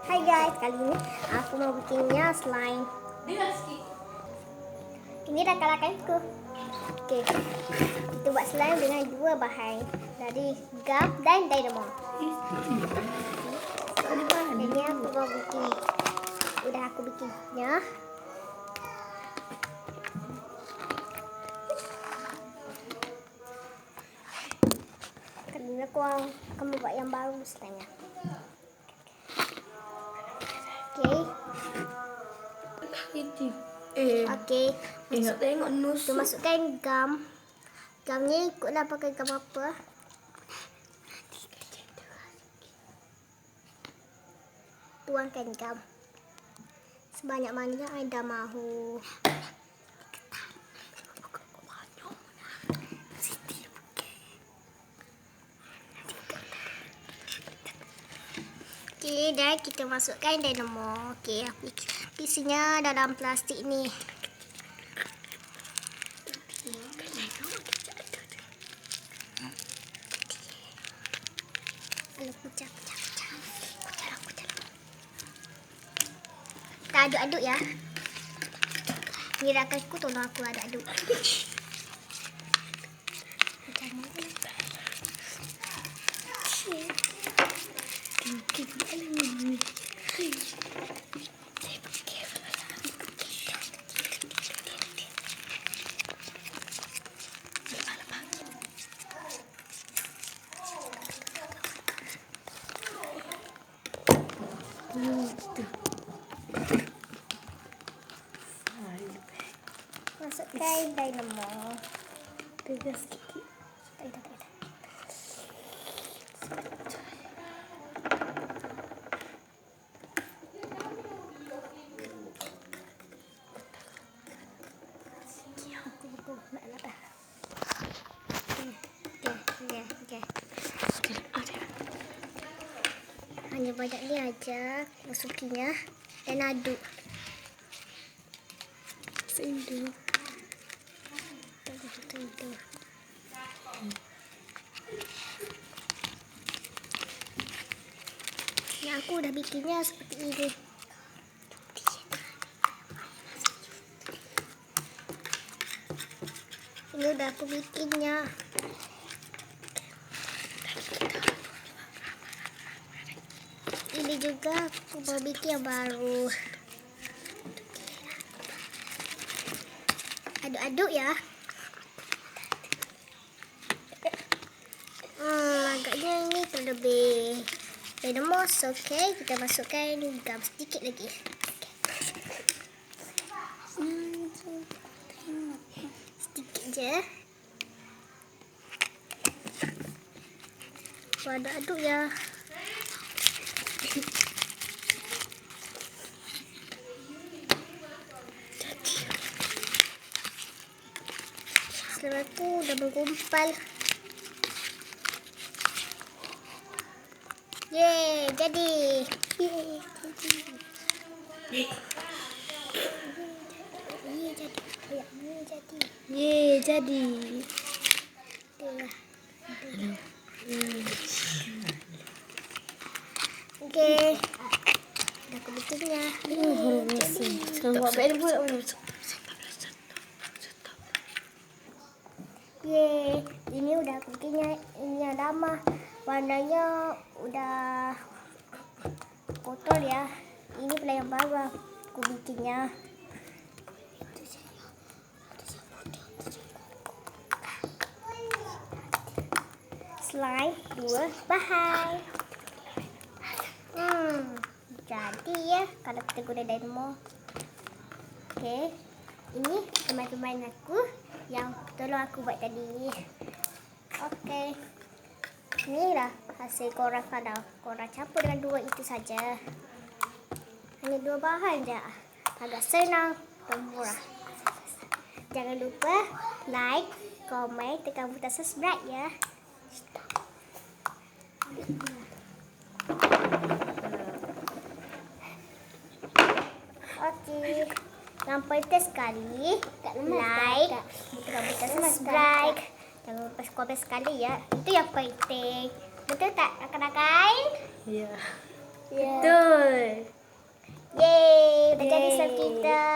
Hai guys, kali ini aku mau bikinnya slime. Ini rakan-rakanku. Oke, kita buat slime dengan dua bahan, dari gum dan dynamo. Ini aku mau bikin. Udah aku bikinnya. Kali ini aku akan buat yang baru slime-nya. Okey. Nak tengok nus. Kita masukkan gum. Gumnya ikutlah pakai gum apa. Tuangkan gum. Sebanyak mana anda mahu. Okey, dan kita masukkan dynamo. Okey, isinya dalam plastik ni. Pecah. Kita aduk-aduk ya. Ni rakanku tolong aku aduk-aduk. Masukkan dynamo. Tegas sikit. Tak. Okay. Hanya banyak ni aja masukinya dan aduk. Sendu. Yang aku dah bikinnya seperti ini. Ini udah aku bikinnya. Ini juga aku mau bikin yang baru. Aduk-aduk ya. Agaknya ini terlebih dynamo. Okey, kita masukkan gum sedikit lagi. Sedikit je. Aduk-aduk ya. Slime aku dah menggumpal. Yeay, jadi. Ye, jadi. Okey. Dah aku bikinnya. Sekarang buat balik pula. Yeay, ini udah aku bikinnya. Ini yang lama. Warnanya udah kotor ya. Ini pula yang baru aku bikinnya. Slime 2 bahan. Jadi ya kalau kita guna dynamo. Okey. Ini teman-teman aku yang tolong aku buat tadi. Okey. Inilah hasil korang kalau korang campur dengan dua itu saja. Hanya dua bahan je. Agak senang dan murah. Jangan lupa like, komen, tekan butang subscribe ya. Okey. Yang penting sekali like, tekan butang subscribe. Jangan lupa komen sekali ya. Itu yang penting. Betul tak rakan-rakan? Ya. Betul. kita.